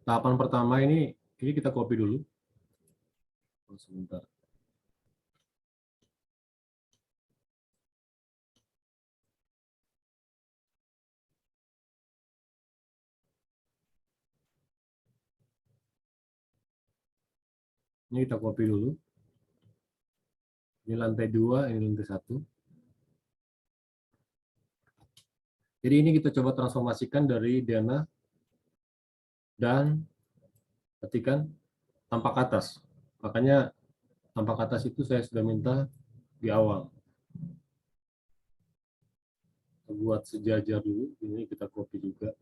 tahapan pertama ini kita copy dulu. Sebentar. Ini kita copy dulu. Ini lantai 2, ini lantai 1. Jadi ini kita coba transformasikan dari Dana dan ketikkan tampak atas. Makanya tampak atas itu saya sudah minta di awal. Kita buat sejajar dulu. Ini kita copy juga.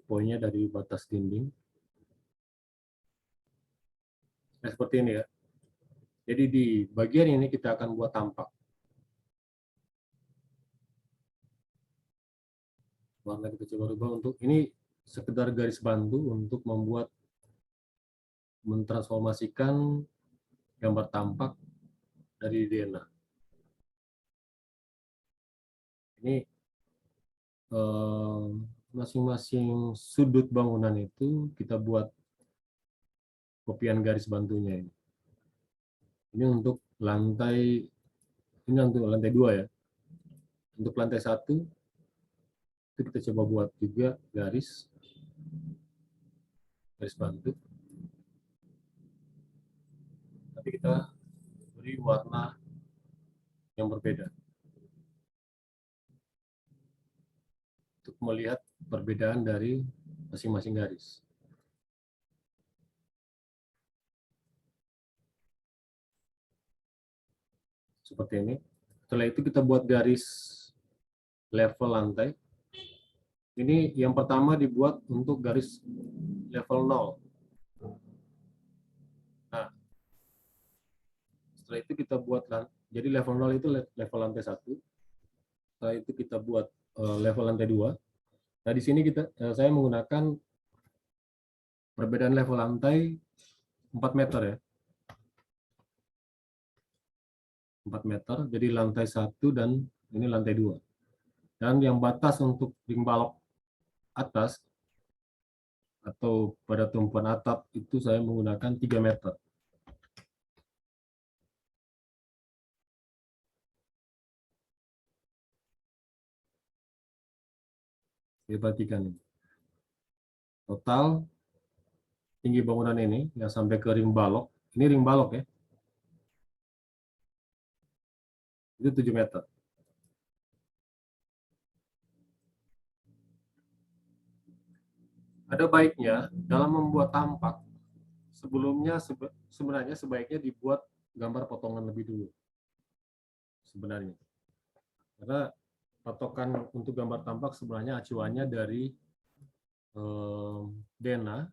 Poinnya dari batas dinding. Nah, seperti ini ya. Jadi di bagian ini kita akan buat tampak. Warna kita coba rubah untuk ini sekedar garis bantu untuk membuat mentransformasikan gambar tampak dari DNA. Ini masing-masing sudut bangunan itu kita buat kopian garis bantunya ini. Ini untuk lantai, ini untuk lantai 2 ya. Untuk lantai 1 itu kita coba buat juga garis bantu. Tapi kita beri warna yang berbeda untuk melihat perbedaan dari masing-masing garis. Seperti ini. Setelah itu kita buat garis level lantai. Ini yang pertama dibuat untuk garis level 0. Nah, setelah itu kita buat, jadi level 0 itu level lantai 1. Setelah itu kita buat level lantai 2. Nah, di sini saya menggunakan perbedaan level lantai 4 meter ya. 4 meter, jadi lantai 1 dan ini lantai 2. Dan yang batas untuk ring balok atas atau pada tumpuan atap itu saya menggunakan 3 meter. Perhatikan ini. Total tinggi bangunan ini yang sampai ke ring balok, ini ring balok ya, itu 7 meter. Ada baiknya dalam membuat tampak, sebelumnya sebenarnya sebaiknya dibuat gambar potongan lebih dulu. Sebenarnya. Karena patokan untuk gambar tampak sebenarnya acuannya dari Dena,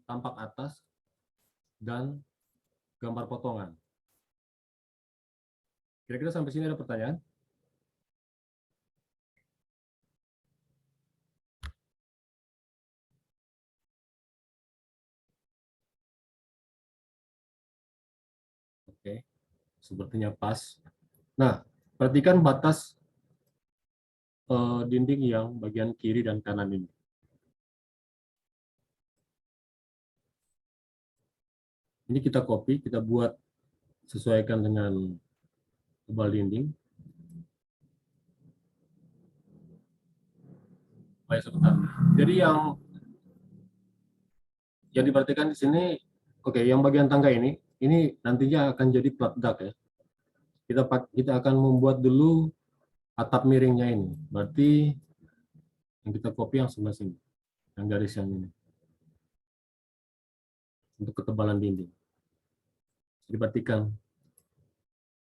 tampak atas, dan gambar potongan. Kira-kira sampai sini ada pertanyaan? Oke, sepertinya pas. Nah, perhatikan batas dinding yang bagian kiri dan kanan ini. Ini kita copy, kita buat sesuaikan dengan tebal dinding. Baik, sebentar. Jadi yang diperhatikan di sini, oke, yang bagian tangga ini nantinya akan jadi plat duct ya. Kita akan membuat dulu atap miringnya ini. Berarti yang kita copy yang sebelah sini, yang garis yang ini. Untuk ketebalan dinding. Jadi perhatikan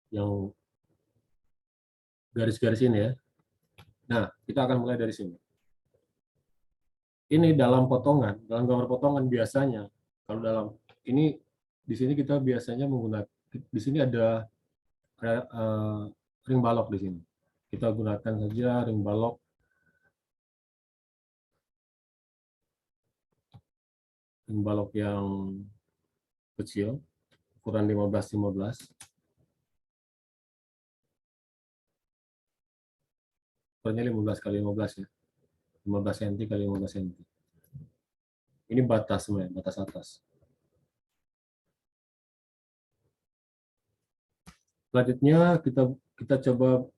yang garis-garis ini ya. Nah, kita akan mulai dari sini. Ini dalam potongan, dalam gambar potongan biasanya, kalau dalam ini di sini kita biasanya menggunakan, di sini ada ring balok di sini. Kita gunakan saja ring balok yang kecil, ukuran 15-15. Ukurannya 15 kali 15 ya. 15 cm kali 15 cm. Ini batas sebenarnya, batas atas. Selanjutnya kita coba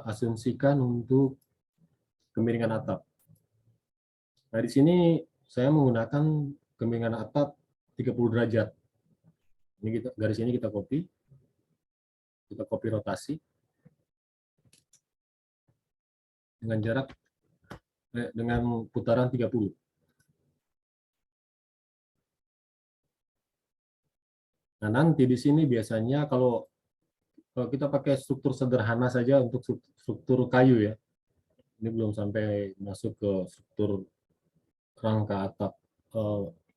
asumsikan untuk kemiringan atap. Nah, di sini saya menggunakan kemiringan atap 30 derajat. Ini garis ini kita copy rotasi dengan jarak dengan putaran 30. Nah, nanti di sini biasanya kalau kita pakai struktur sederhana saja untuk struktur kayu ya. Ini belum sampai masuk ke struktur rangka atap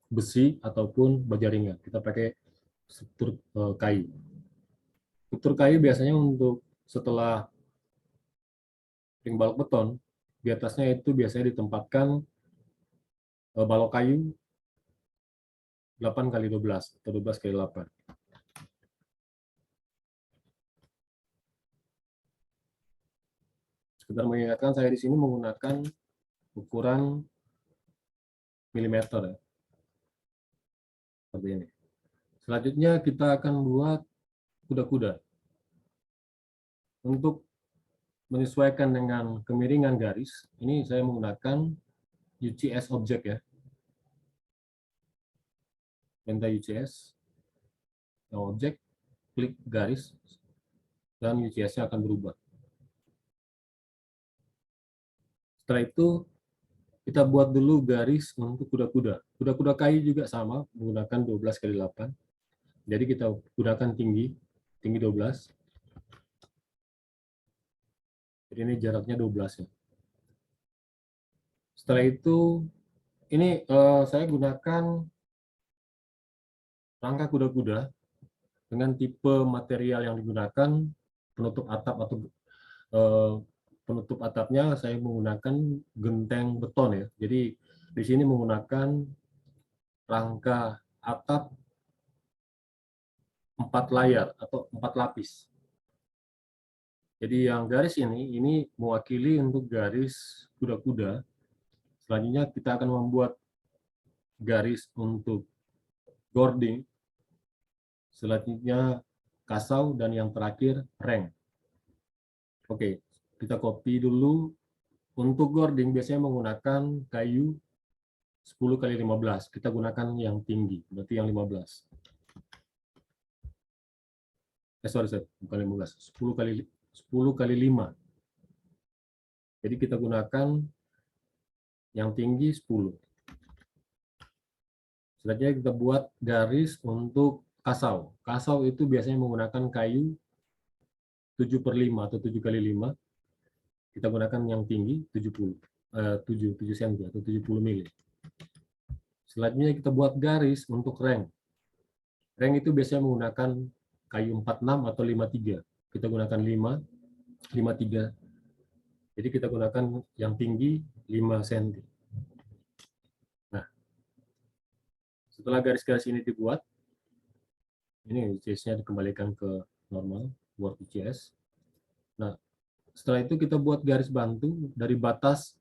besi ataupun baja ringan. Kita pakai struktur kayu. Struktur kayu biasanya untuk setelah ring balok beton, di atasnya itu biasanya ditempatkan balok kayu 8 kali 12 atau 12 kali 8. Sekedar mengingatkan, saya di sini menggunakan ukuran milimeter ya. Seperti ini. Selanjutnya kita akan buat kuda-kuda. Untuk menyesuaikan dengan kemiringan garis, ini saya menggunakan UCS objek ya. Perintah UCS, objek, klik garis, dan UCS-nya akan berubah. Setelah itu, kita buat dulu garis untuk kuda-kuda. Kuda-kuda kayu juga sama, menggunakan 12 kali 8. Jadi kita gunakan tinggi 12. Jadi ini jaraknya 12 ya. Setelah itu, ini saya gunakan rangka kuda-kuda dengan tipe material yang digunakan, penutup atap atau penutup atapnya saya menggunakan genteng beton ya. Jadi di sini menggunakan rangka atap 4 layar atau 4 lapis. Jadi yang garis ini mewakili untuk garis kuda-kuda. Selanjutnya kita akan membuat garis untuk gording. Selanjutnya kasau dan yang terakhir reng. Oke, kita copy dulu. Untuk gording biasanya menggunakan kayu 10 kali 15. Kita gunakan yang tinggi, berarti yang 15. Sorry, bukan 15. 10 kali 5. Jadi kita gunakan yang tinggi 10. Selanjutnya kita buat garis untuk kasau. Kasau itu biasanya menggunakan kayu 7/5 atau 7 kali 5. Kita gunakan yang tinggi 7 cm atau 70 mili. Selanjutnya kita buat garis untuk reng. Reng itu biasanya menggunakan kayu 46 atau 53. Kita gunakan 53. Jadi kita gunakan yang tinggi 5 cm. Nah, setelah garis-garis ini dibuat, ini UCS-nya dikembalikan ke normal, buat UCS. Nah, setelah itu kita buat garis bantu dari batas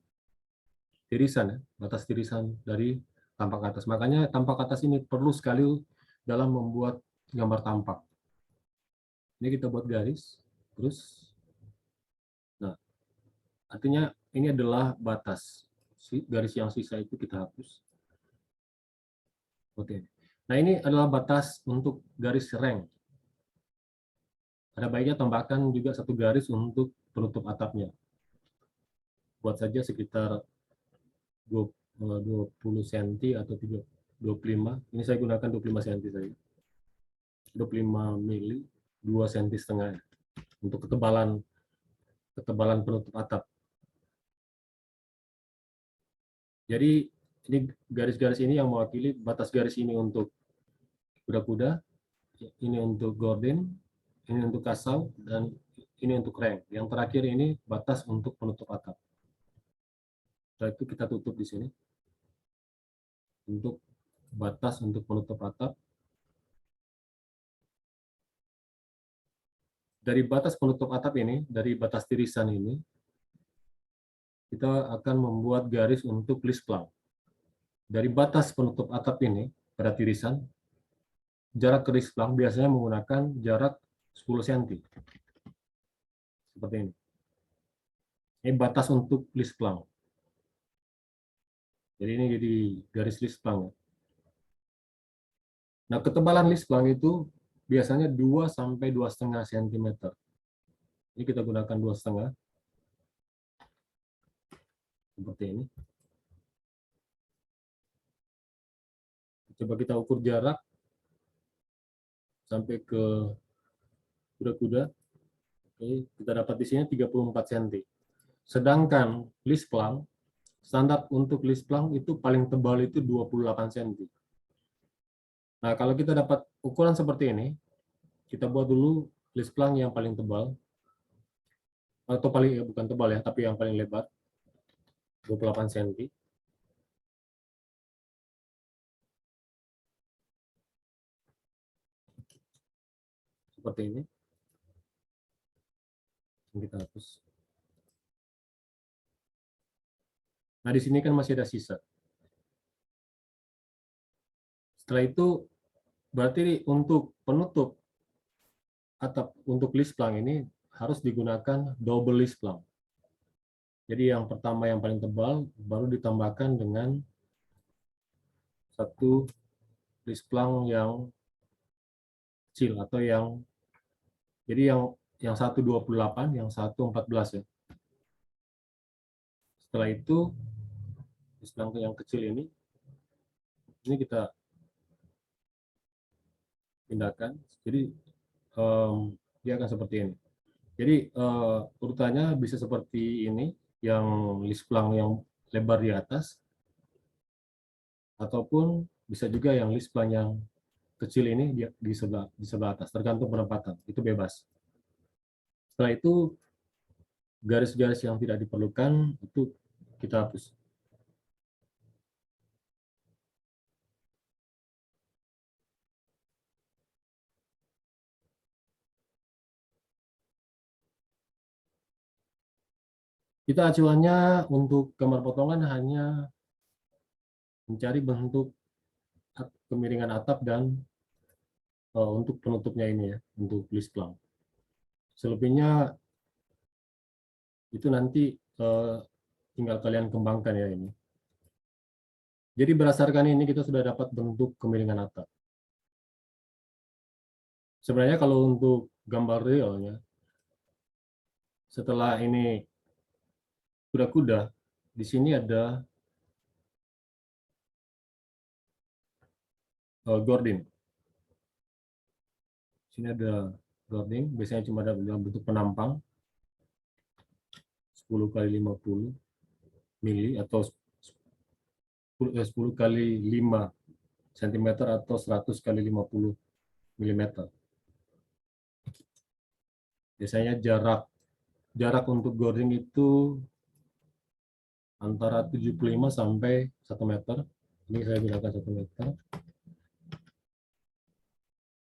tirisan, ya, batas tirisan dari tampak atas. Makanya tampak atas ini perlu sekali dalam membuat gambar tampak. Ini kita buat garis, terus, nah, artinya ini adalah batas. Garis yang sisa itu kita hapus. Oke. Nah, ini adalah batas untuk garis reng. Ada baiknya tambahkan juga satu garis untuk penutup atapnya. Buat saja sekitar 20 cm atau 25. Ini saya gunakan 25 cm saja. 25 mili, 2,5 cm untuk ketebalan penutup atap. Jadi ini garis-garis ini yang mewakili batas garis ini untuk kuda-kuda, ini untuk gorden, ini untuk kasau, dan ini untuk reng. Yang terakhir ini batas untuk penutup atap. Setelah itu kita tutup di sini untuk batas untuk penutup atap. Dari batas penutup atap ini, dari batas tirisan ini, kita akan membuat garis untuk list plau. Dari batas penutup atap ini pada tirisan, jarak ke lisplang biasanya menggunakan jarak 10 cm. Seperti ini. Ini batas untuk lisplang. Jadi ini jadi garis lisplang. Nah, ketebalan lisplang itu biasanya 2 sampai 2,5 cm. Ini kita gunakan 2,5 seperti ini. Coba kita ukur jarak sampai ke kuda-kuda. Oke, kita dapat di sini 34 cm. Sedangkan lisplang, standar untuk lisplang itu paling tebal itu 28 cm. Nah, kalau kita dapat ukuran seperti ini, kita buat dulu lisplang yang paling tebal, atau paling bukan tebal ya, tapi yang paling lebar, 28 cm. Seperti ini. Kita hapus. Nah, di sini kan masih ada sisa. Setelah itu, berarti untuk penutup atap untuk lisplang ini harus digunakan double lisplang. Jadi yang pertama yang paling tebal, baru ditambahkan dengan satu lisplang yang kecil atau yang jadi yang 128, yang 114 ya. Setelah itu lisplang yang kecil ini kita pindahkan. Jadi dia akan seperti ini. Jadi urutannya bisa seperti ini, yang lisplang yang lebar di atas, ataupun bisa juga yang lisplang yang kecil ini di sebelah atas, tergantung penempatan, itu bebas. Setelah itu garis-garis yang tidak diperlukan itu kita hapus. Kita acuannya untuk gambar potongan hanya mencari bentuk kemiringan atap dan untuk penutupnya ini ya, untuk lisplang. Selebihnya itu nanti tinggal kalian kembangkan ya ini. Jadi berdasarkan ini kita sudah dapat bentuk kemiringan atap. Sebenarnya kalau untuk gambar realnya, setelah ini kuda-kuda, di sini ada gording. Di sini ada gording, biasanya cuma ada dalam bentuk penampang 10 kali 50 mili atau 10 kali 5 cm atau 100 kali 50 mm. Biasanya jarak untuk gording itu antara 75 sampai 1 meter. Ini saya gunakan 1 meter.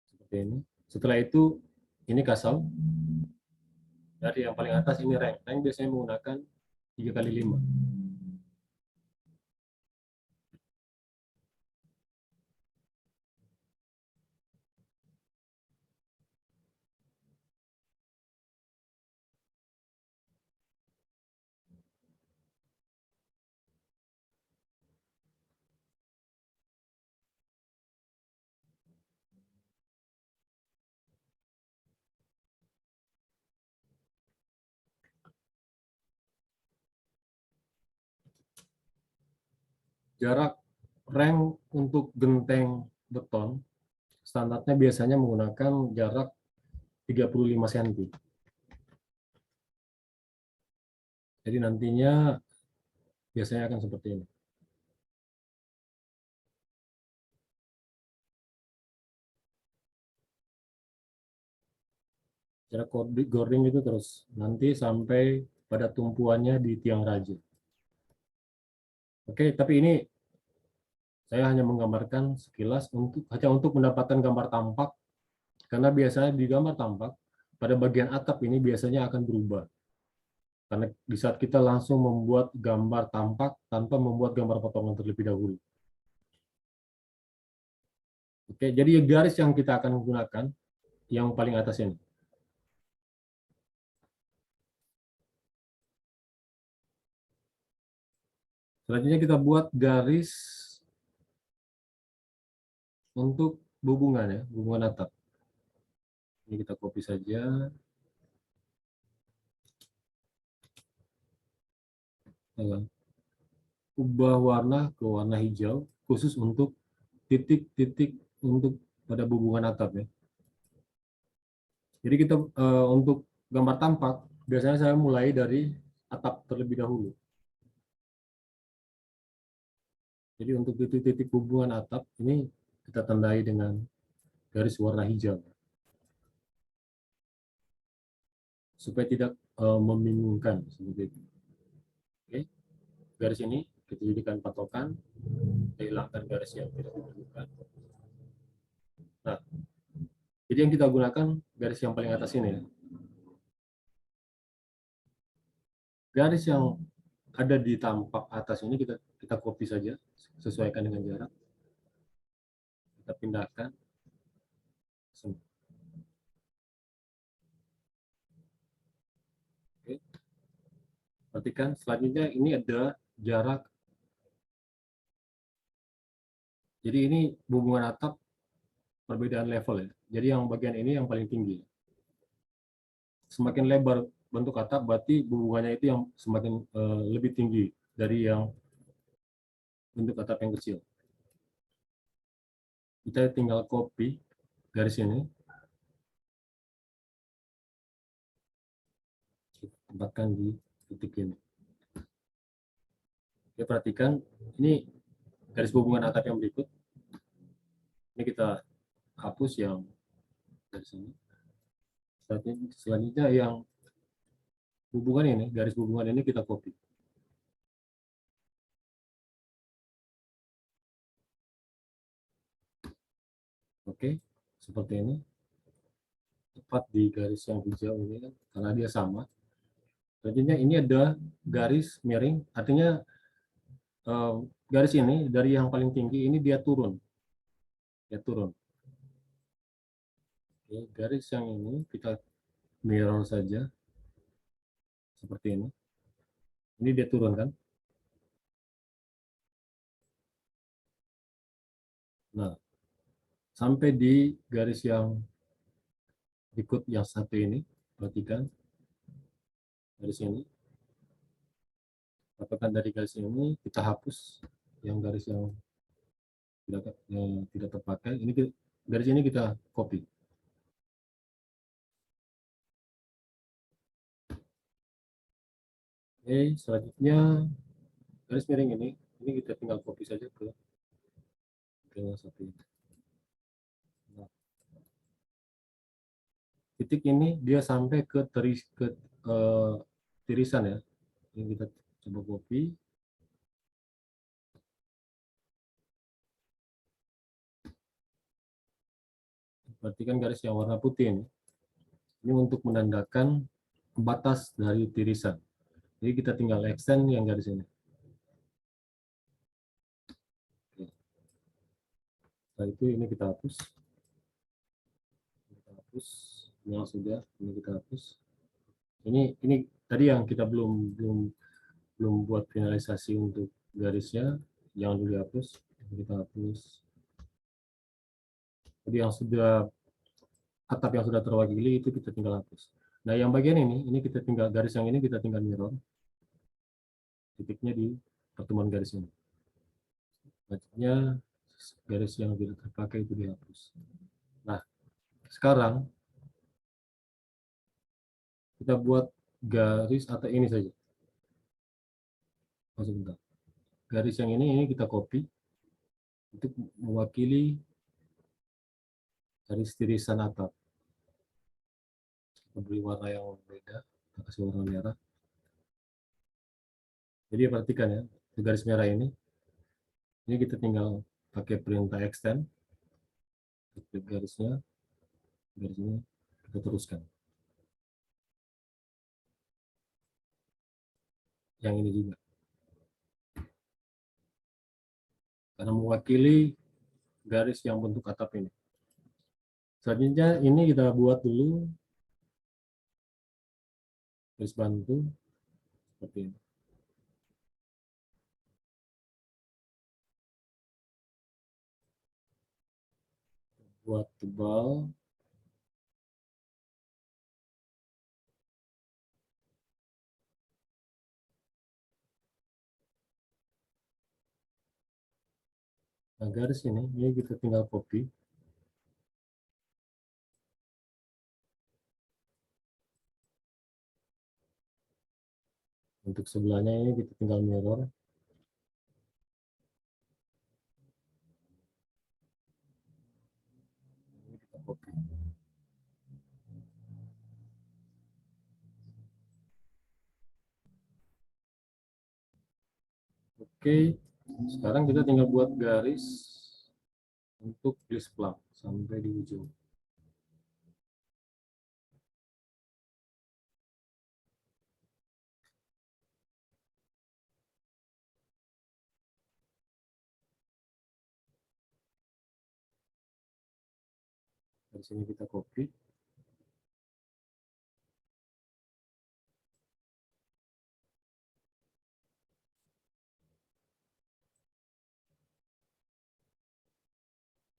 Seperti ini. Setelah itu, ini kasau. Dari yang paling atas ini rank. Rank biasanya menggunakan 3 kali 5. Jarak rank untuk genteng beton standarnya biasanya menggunakan jarak 35 cm. Jadi nantinya biasanya akan seperti ini. Jarak gording itu terus nanti sampai pada tumpuannya di tiang raja. Oke, tapi ini saya hanya menggambarkan sekilas hanya untuk mendapatkan gambar tampak, karena biasanya di gambar tampak pada bagian atap ini biasanya akan berubah. Karena di saat kita langsung membuat gambar tampak tanpa membuat gambar potongan terlebih dahulu. Oke, jadi garis yang kita akan gunakan yang paling atas ini. Selanjutnya kita buat garis untuk hubungan ya, hubungan atap. Ini kita copy saja. Ubah warna ke warna hijau khusus untuk titik-titik untuk pada hubungan atap ya. Jadi kita untuk gambar tampak biasanya saya mulai dari atap terlebih dahulu. Jadi untuk titik-titik hubungan atap ini kita tandai dengan garis warna hijau supaya tidak membingungkan seperti itu. Oke, garis ini kita jadikan patokan, kita hilangkan garis yang tidak diperlukan. Nah, jadi yang kita gunakan garis yang paling atas ini ya. Garis yang ada di tampak atas ini kita copy saja, sesuaikan dengan jarak. Kita pindahkan. Oke. Perhatikan selanjutnya ini ada jarak. Jadi ini hubungan atap perbedaan level ya. Jadi yang bagian ini yang paling tinggi. Semakin lebar bentuk atap berarti hubungannya itu yang semakin lebih tinggi dari yang bentuk atap yang kecil. Kita tinggal copy garis ini, tempatkan di titik ini. Oke, perhatikan ini garis hubungan atap yang berikut. Ini kita hapus yang dari sini. Selanjutnya yang hubungan ini, garis hubungan ini kita copy. Oke, seperti ini. Tepat di garis yang hijau ini kan, karena dia sama. Selanjutnya ini ada garis miring, artinya garis ini dari yang paling tinggi ini dia turun. Dia turun. Oke, garis yang ini kita mirror saja. Seperti ini. Ini dia turun kan. Nah, sampai di garis yang berikut yang satu ini, perhatikan garis ini. Katakan dari garis ini kita hapus yang garis yang tidak terpakai. Ini garis ini kita copy. Oke, selanjutnya garis miring ini kita tinggal copy saja ke satu ini. Nah, titik ini dia sampai ke tirisan ya. Ini kita coba copy. Perhatikan garis yang warna putih ini. Ini untuk menandakan batas dari tirisan. Jadi kita tinggal extend yang garis ini. Setelah itu ini kita hapus. Kita hapus. Ini sudah, ini kita hapus. Ini tadi yang kita belum buat finalisasi untuk garisnya, jangan dulu dihapus. Kita hapus. Jadi yang sudah atap yang sudah terwakili itu kita tinggal hapus. Nah yang bagian ini kita tinggal garis yang ini kita tinggal mirror titiknya di pertemuan garis ini. Selanjutnya garis yang tidak terpakai itu dihapus. Nah sekarang kita buat garis atau ini saja. Sebentar. Garis yang ini kita copy untuk mewakili garis tirisan atap. Kita beri warna yang beda, kita kasih warna merah. Jadi perhatikan ya, di garis merah ini kita tinggal pakai perintah extend, garisnya, garis ini kita teruskan. Yang ini juga. Karena mewakili garis yang bentuk atap ini. Selanjutnya ini kita buat dulu garis bantu seperti ini. Buat tebal. Nah, garis ini kita tinggal copy. Untuk sebelahnya ini kita tinggal mirror. Ini kita copy. Oke, sekarang kita tinggal buat garis untuk list plug sampai di ujung. Dari sini kita copy.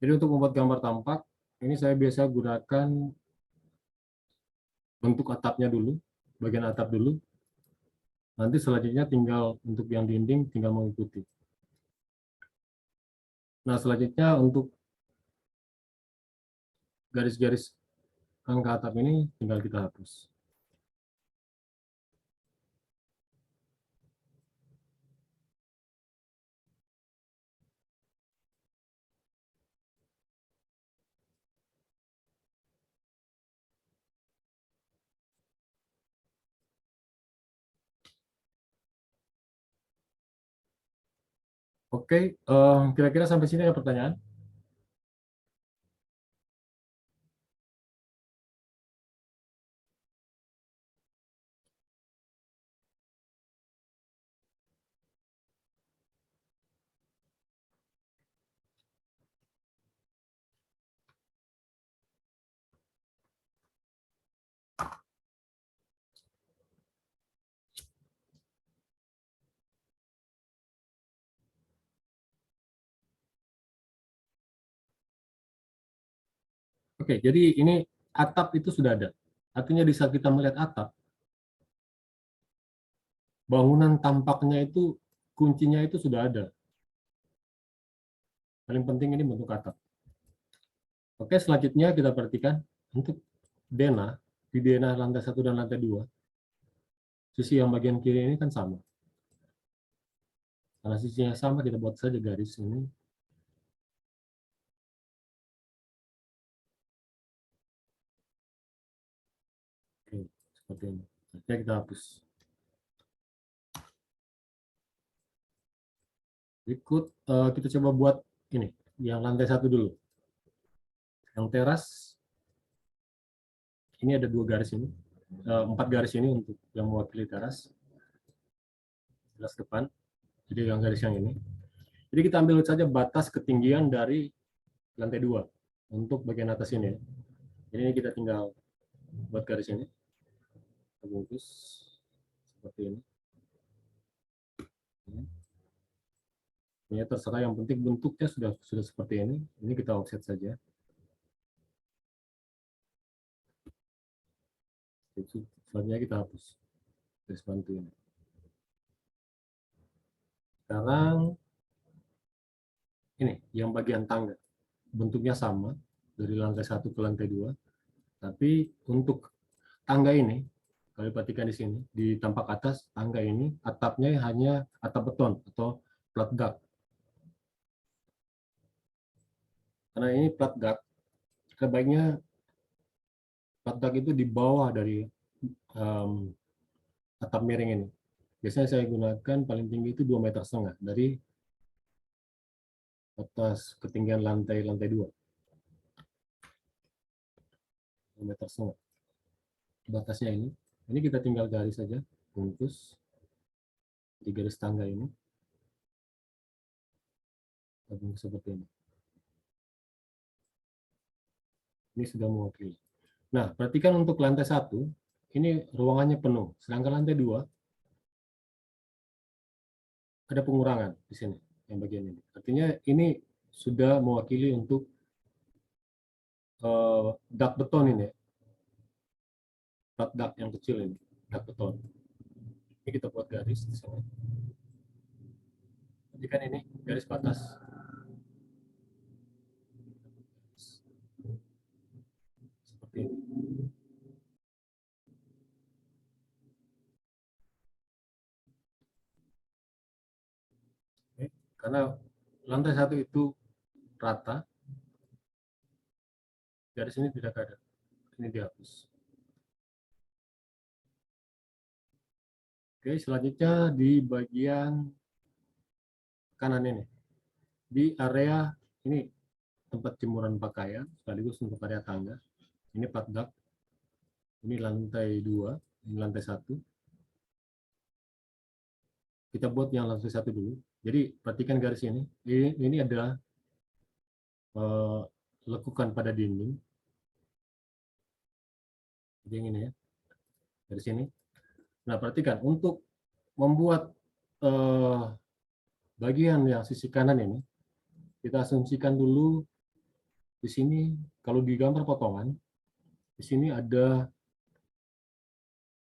Jadi untuk membuat gambar tampak, ini saya biasa gunakan bentuk atapnya dulu, bagian atap dulu. Nanti selanjutnya tinggal untuk yang dinding tinggal mengikuti. Nah, selanjutnya untuk garis-garis angka atap ini tinggal kita hapus. Oke, kira-kira sampai sini ada pertanyaan? Oke, jadi ini atap itu sudah ada. Artinya di saat kita melihat atap, bangunan tampaknya itu kuncinya itu sudah ada. Paling penting ini bentuk atap. Oke, selanjutnya kita perhatikan untuk denah, di denah lantai 1 dan lantai 2, sisi yang bagian kiri ini kan sama. Karena sisinya sama, kita buat saja garis ini. Oke, seperti ini. Nanti kita hapus. Berikut kita coba buat ini, yang lantai 1 dulu. Yang teras, ini ada 2 garis ini, 4 garis ini untuk yang mewakili teras. Jelas depan, jadi yang garis yang ini. Jadi kita ambil saja batas ketinggian dari lantai 2 untuk bagian atas ini. Jadi ini kita tinggal buat garis ini, kita bungkus seperti ini. Ini terserah, yang penting bentuknya sudah seperti ini. Ini kita offset saja. Selanjutnya kita hapus garis bantu ini. Sekarang ini yang bagian tangga, bentuknya sama dari lantai 1 ke lantai 2, tapi untuk tangga ini, kalau perhatikan di sini, di tampak atas tangga ini, atapnya hanya atap beton atau flat duct. Karena ini flat duct, sebaiknya flat duct itu di bawah dari atap miring ini. Biasanya saya gunakan paling tinggi itu 2,5 meter dari atas ketinggian lantai 2. 2,5 meter batasnya ini. Ini kita tinggal garis saja, bungkus di garis tangga ini, bungkus seperti ini. Ini sudah mewakili. Nah, perhatikan untuk lantai 1, ini ruangannya penuh. Sedangkan lantai 2, ada pengurangan di sini, yang bagian ini. Artinya ini sudah mewakili untuk dak beton ini, dak yang kecil ini, dak beton. Ini kita buat garis di sini. Perhatikan ini, garis batas. Seperti ini. Oke. Karena lantai 1 itu rata, garis ini tidak ada. Ini dihapus. Oke, selanjutnya di bagian kanan ini. Di area ini tempat jemuran pakaian, sekaligus untuk area tangga. Ini plat dak. Ini lantai 2, ini lantai 1. Kita buat yang lantai 1 dulu. Jadi perhatikan garis ini. Ini adalah lekukan pada dinding. Jadi yang ini ya, dari sini. Nah, perhatikan untuk membuat bagian yang sisi kanan ini, kita asumsikan dulu di sini, kalau di gambar potongan, di sini ada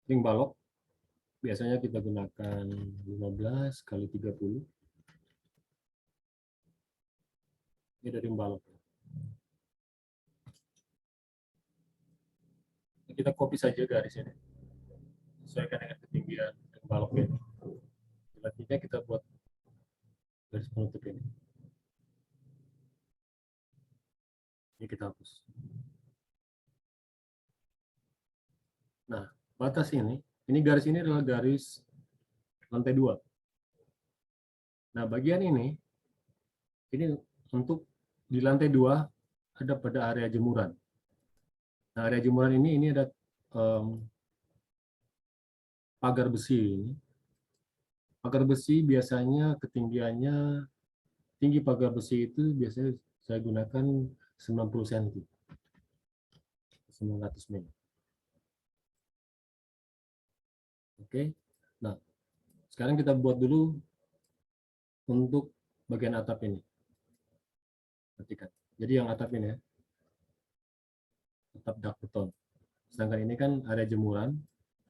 ring balok. Biasanya kita gunakan 15 kali 30. Ini ada ring balok. Kita copy saja garis ini. Sesuaikan dengan ketinggian ring balok ini. Selanjutnya kita buat garis penutup ini. Ini kita hapus. Nah, batas ini garis ini adalah garis lantai 2. Nah, bagian ini untuk di lantai 2 ada pada area jemuran. Nah, area jemuran ini ada pagar besi. Pagar besi biasanya ketinggiannya, tinggi pagar besi itu biasanya saya gunakan 90 cm. 900 mm. Oke. Nah, sekarang kita buat dulu untuk bagian atap ini. Perhatikan. Jadi yang atap ini ya, atap dak beton. Sedangkan ini kan area jemuran,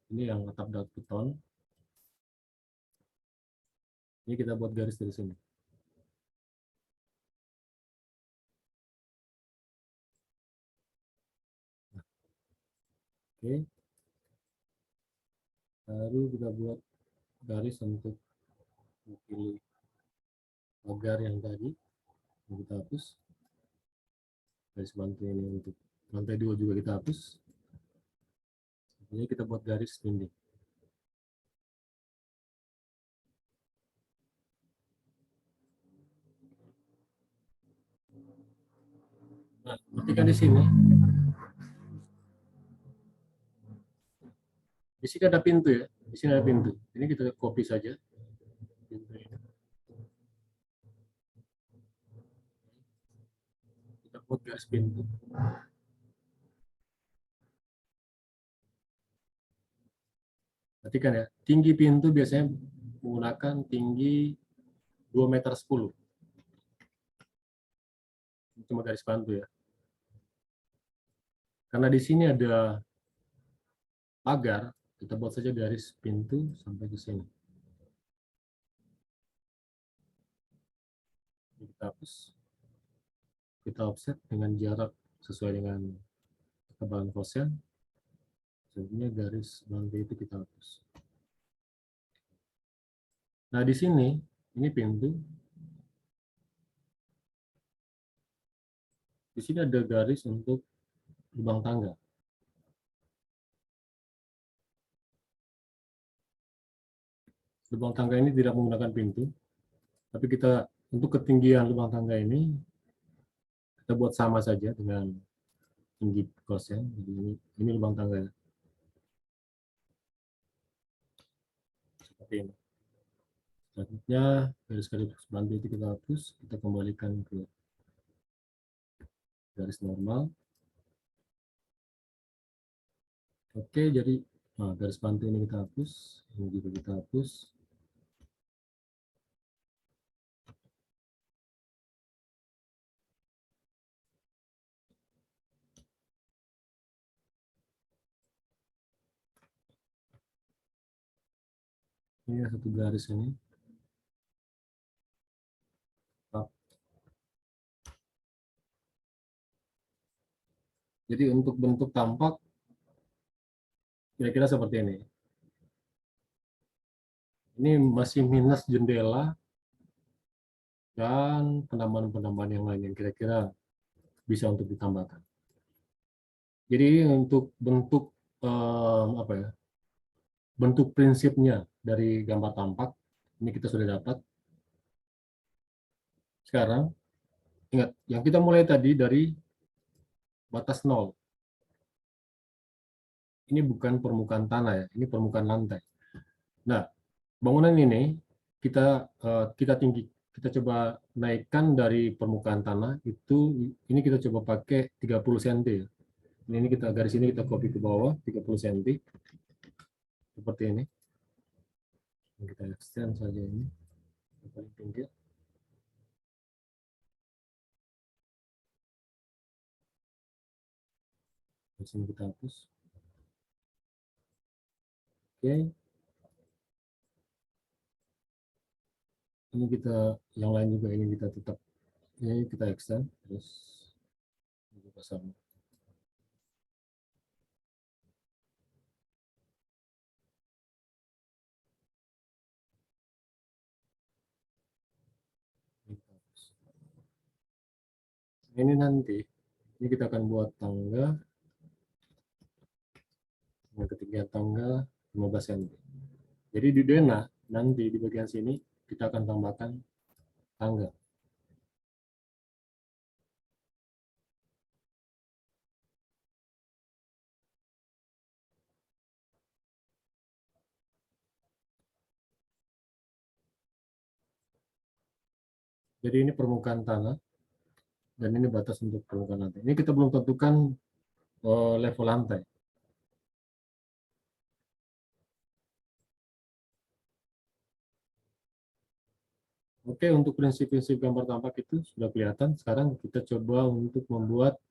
ini yang atap dak beton. Ini kita buat garis dari sini. Oke. Baru kita buat garis untuk pilih pagar yang tadi. Kita hapus. Garis bantu ini untuk lantai 2 juga kita hapus. Ini kita buat garis dinding. Nah, perhatikan di sini. Di sini ada pintu ya. Di sini ada pintu. Ini kita copy saja. Pintu ini. Kita buat garis pintu. Perhatikan ya. Tinggi pintu biasanya menggunakan tinggi 2,10 meter. Cuma garis bantu ya. Karena di sini ada pagar, kita buat saja garis pintu sampai ke sini. Kita hapus. Kita offset dengan jarak sesuai dengan ketebalan kosen. Sebenarnya garis bantu itu kita hapus. Nah, di sini, ini pintu. Di sini ada garis untuk lubang tangga. Lubang tangga ini tidak menggunakan pintu, tapi kita untuk ketinggian lubang tangga ini kita buat sama saja dengan tinggi kosen. Jadi ini lubang tangga seperti ini. Selanjutnya garis-garis bantu itu kita hapus, kita kembalikan ke garis normal. Oke, jadi garis bantu ini kita hapus, ini juga kita hapus. Ini satu garis ini. Jadi untuk bentuk tampak kira-kira seperti ini. Ini masih minus jendela dan penambahan-penambahan yang lain yang kira-kira bisa untuk ditambahkan. Jadi untuk bentuk apa ya? Bentuk prinsipnya dari gambar tampak ini kita sudah dapat. Sekarang ingat yang kita mulai tadi dari batas 0. Ini bukan permukaan tanah ya, ini permukaan lantai. Nah, bangunan ini kita tinggi, kita coba naikkan dari permukaan tanah itu, ini kita coba pakai 30 cm ya. Ini kita garis ini kita copy ke bawah 30 cm seperti ini. Kita extend saja ini paling tinggi. Di sini kita hapus. Oke. Ini kita yang lain juga ini kita tetap ini kita extend terus kita sama. Ini nanti ini kita akan buat tangga dengan ketinggian tangga 15 cm. Jadi di denah nanti di bagian sini kita akan tambahkan tangga. Jadi ini permukaan tanah dan ini batas untuk permukaan lantai. Ini kita belum tentukan level lantai. Oke, untuk prinsip-prinsip gambar tampak itu sudah kelihatan. Sekarang kita coba untuk membuat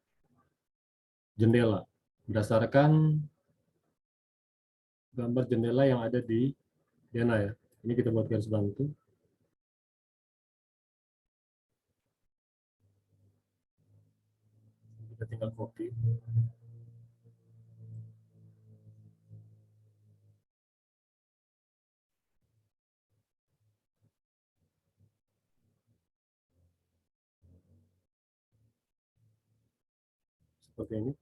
jendela berdasarkan gambar jendela yang ada di denah ya. Ini kita buat garis bantu. Kita tinggal copy. Seperti ini.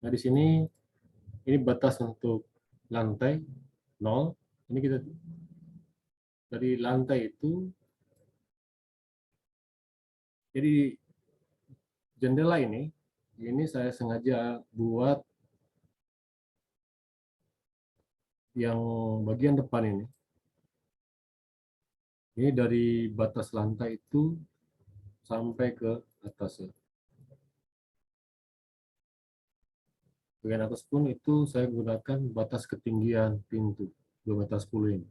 Nah, di sini ini batas untuk lantai 0. Ini kita dari lantai itu, jadi jendela ini saya sengaja buat yang bagian depan ini. Ini dari batas lantai itu sampai ke atas ya. Bagian atas pun itu saya gunakan batas ketinggian pintu 2,10 m ini.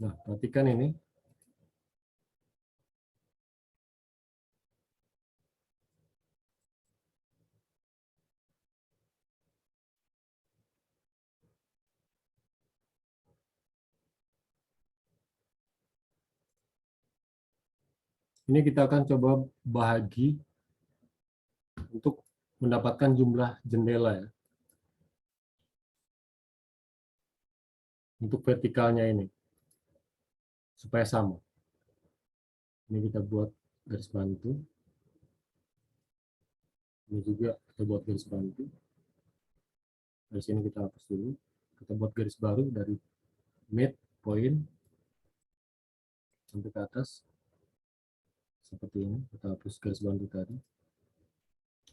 Nah, perhatikan ini. Ini kita akan coba bahagi untuk mendapatkan jumlah jendela ya. Untuk vertikalnya ini. Supaya sama. Ini kita buat garis bantu. Ini juga kita buat garis bantu. Dari sini kita hapus dulu. Kita buat garis baru dari mid point sampai ke atas. Seperti ini. Kita hapus garis bantu tadi.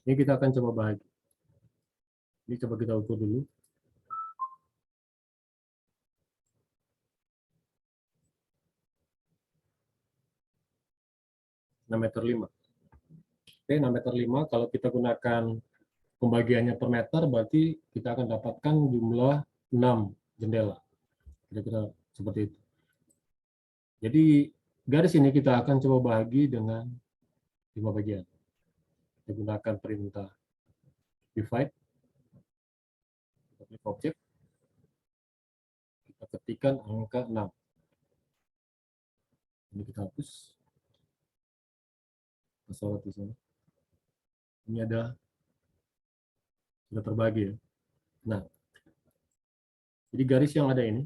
Ini kita akan coba bahagi. Ini coba kita ukur dulu. 6 meter 5. Oke, 6 meter 5 kalau kita gunakan pembagiannya per meter berarti kita akan dapatkan jumlah 6 jendela. Kira-kira seperti itu. Jadi garis ini kita akan coba bagi dengan 5 bagian. Kita gunakan perintah divide, kita klik objek, kita ketikkan angka 6. Ini kita hapus, kita sorot di sini. Ini ada sudah terbagi ya. Nah, jadi garis yang ada ini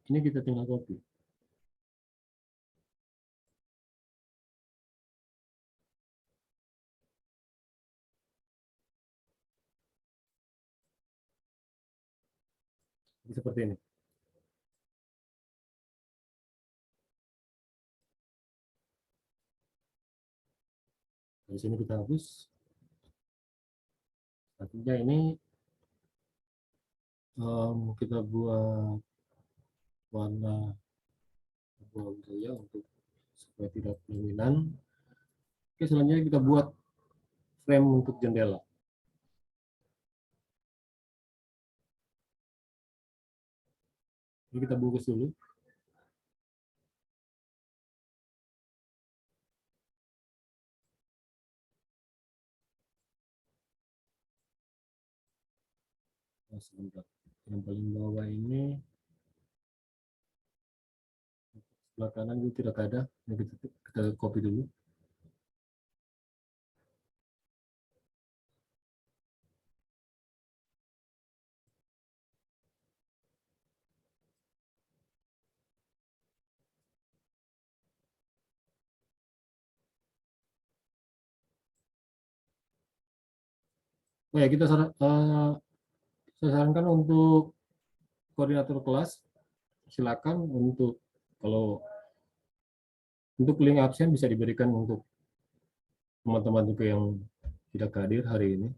kita tinggal copy. Jadi seperti ini. Dari sini kita hapus. Artinya ini kita buat warna abu-abu saja untuk supaya tidak dominan. Oke, selanjutnya kita buat frame untuk jendela. Ini kita bungkus dulu. Nah, sebentar. Yang paling bawah ini sebelah kanan itu tidak ada. Ini kita copy dulu. Oh ya, saya sarankan untuk koordinator kelas, silakan kalau untuk link absen bisa diberikan untuk teman-teman juga yang tidak hadir hari ini.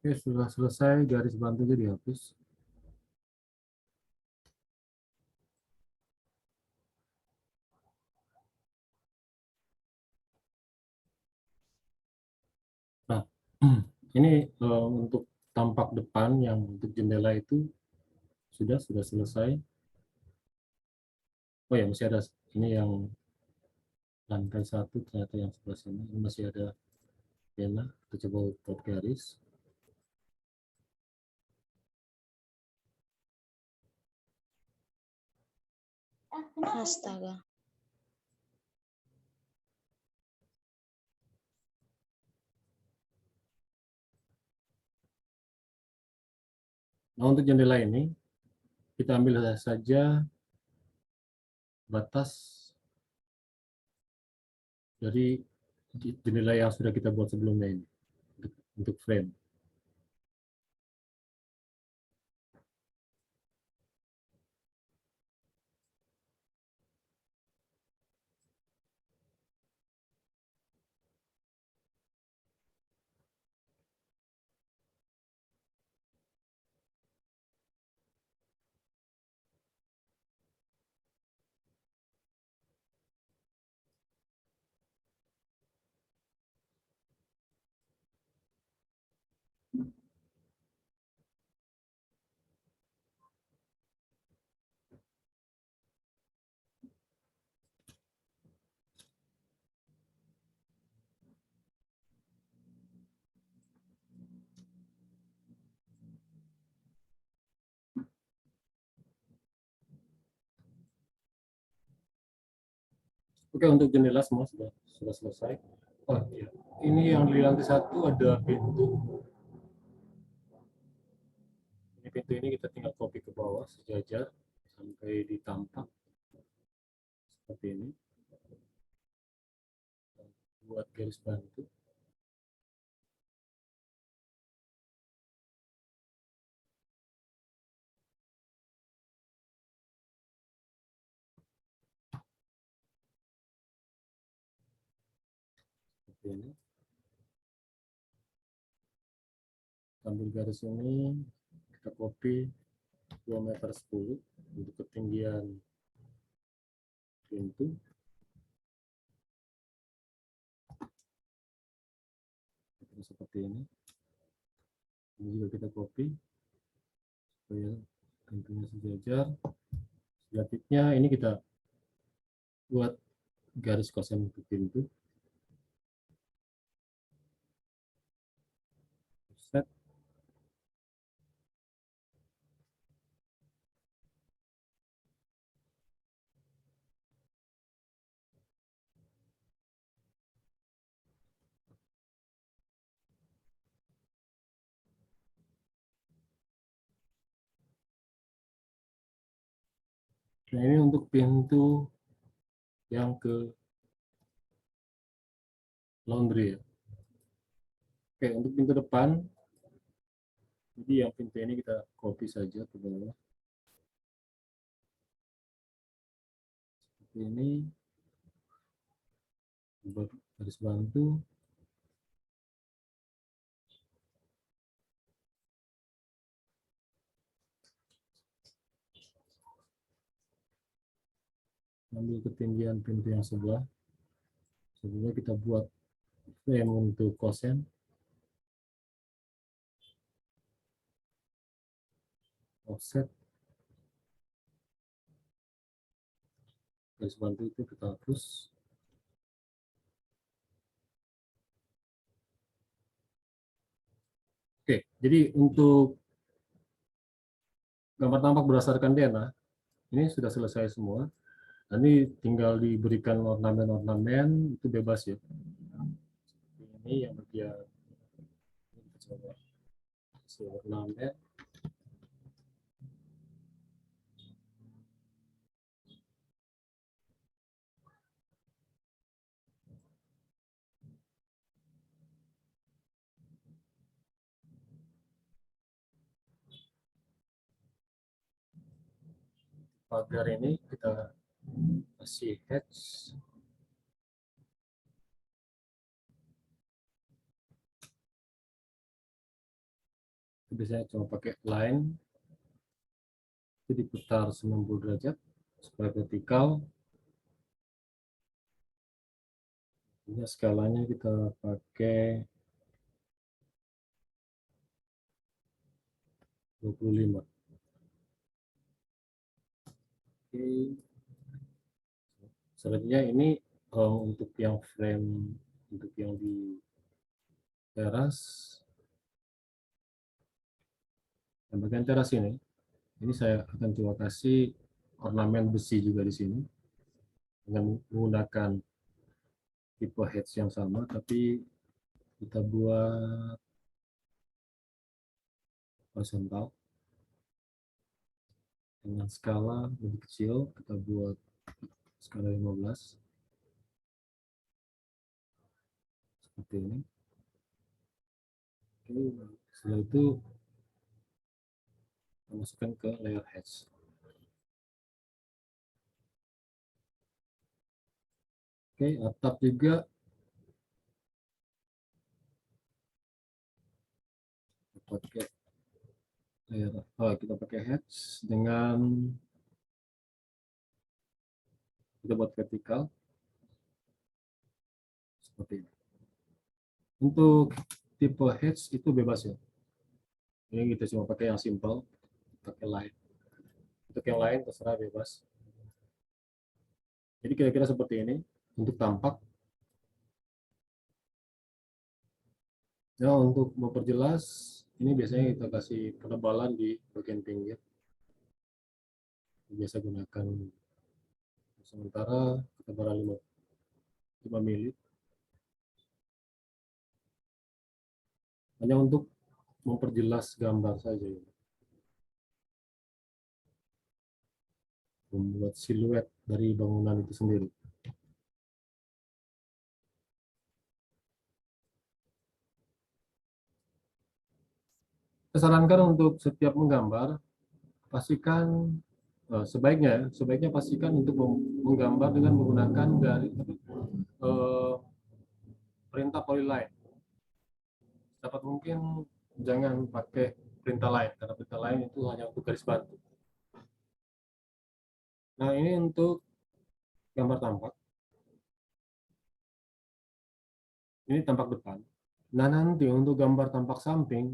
Oke, sudah selesai, garis bantunya dihapus. Nah, ini untuk tampak depan yang untuk jendela itu sudah selesai. Oh ya, masih ada ini yang lantai 1, ternyata yang sebelah sini ini masih ada pena. Kita coba buat garis. Astaga. Nah, untuk jendela ini kita ambil saja batas dari jendela yang sudah kita buat sebelumnya ini untuk frame. Oke, untuk jendela semua sudah selesai. Oh iya, ini yang di lantai 1 ada pintu. Ini pintu ini kita tinggal copy ke bawah sejajar sampai di tampak seperti ini. Buat garis bantu. Seperti ini. Ambil garis ini, kita copy 2,10 m untuk ketinggian pintu. Seperti ini. Ini juga kita copy supaya pintunya sejajar. Selanjutnya ini kita buat garis kosen untuk pintu. Set. Nah, ini untuk pintu yang ke laundry ya. Oke, untuk pintu depan, jadi yang pintu ini kita copy saja ke bawah. Seperti ini. Buat garis bantu. Ambil ketinggian pintu yang sebelah. Sebelumnya kita buat frame untuk kosen. Offset. Garis bantu itu kita hapus. Oke, jadi untuk gambar tampak berdasarkan DNA, ini sudah selesai semua. Nanti tinggal diberikan ornamen-ornamen, itu bebas ya. Ini yang bagian coba ornamen. Pagar ini kita kasih hatch. Biasanya cuma pakai line, itu diputar 90 derajat supaya vertikal. Ini skalanya kita pakai 25. Oke. Selanjutnya ini untuk yang frame, untuk yang di teras, dan bagian teras ini saya akan coba kasih ornamen besi juga di sini dengan menggunakan tipe hatch yang sama, tapi kita buat horizontal dengan skala lebih kecil. Kita buat skala 15 seperti ini. Oke, setelah itu kita masukkan ke layer hatch. Oke, atap juga pakai layer, kita pakai hatch dengan kita buat vertikal seperti ini. Untuk tipe hatch itu bebas ya. Ini kita cuma pakai yang simple, pakai line. Untuk yang lain terserah bebas. Jadi kira-kira seperti ini untuk tampak. Ya, untuk memperjelas, ini biasanya kita kasih penebalan di bagian pinggir. Biasa gunakan sementara ketebalan 5 mili. Hanya untuk memperjelas gambar saja. Membuat siluet dari bangunan itu sendiri. Saya sarankan untuk setiap menggambar, pastikan sebaiknya pastikan untuk menggambar dengan menggunakan perintah polyline. Dapat mungkin jangan pakai perintah lain, karena perintah lain itu hanya untuk garis bantu. Nah, ini untuk gambar tampak. Ini tampak depan. Nah, nanti untuk gambar tampak samping,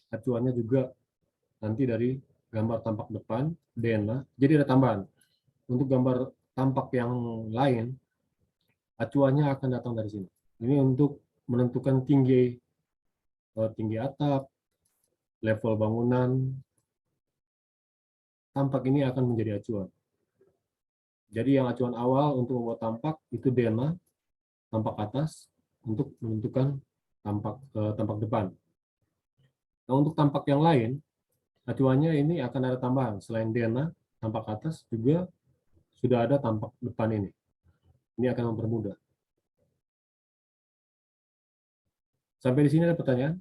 acuannya juga nanti dari gambar tampak depan, DNA. Jadi ada tambahan. Untuk gambar tampak yang lain, acuannya akan datang dari sini. Ini untuk menentukan tinggi atap, level bangunan, tampak ini akan menjadi acuan. Jadi yang acuan awal untuk membuat tampak itu DNA, tampak atas, untuk menentukan tampak depan. Nah, untuk tampak yang lain, acuannya ini akan ada tambahan. Selain DNA, tampak atas juga sudah ada tampak depan ini. Ini akan mempermudah. Sampai di sini ada pertanyaan?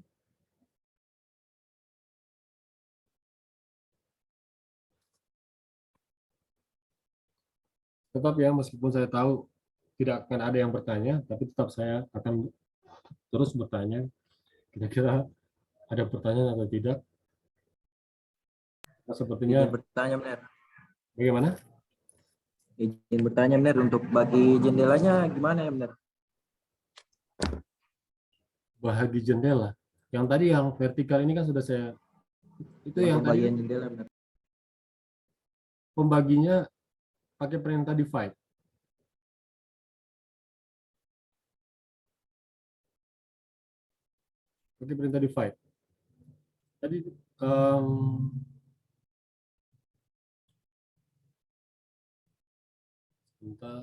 Tetap ya, meskipun saya tahu tidak akan ada yang bertanya, tapi tetap saya akan terus bertanya. Kira-kira ada pertanyaan atau tidak? Nah, sepertinya Izin bertanya, Bener. bagaimana? Izin bertanya, Bener. Untuk bagi jendelanya gimana ya, Bener? Bahagi jendela. Yang tadi yang vertikal ini kan sudah saya itu yang tadi Bagian jendela, Bener. pembaginya pakai perintah divide. Pakai perintah divide. Tadi sebentar.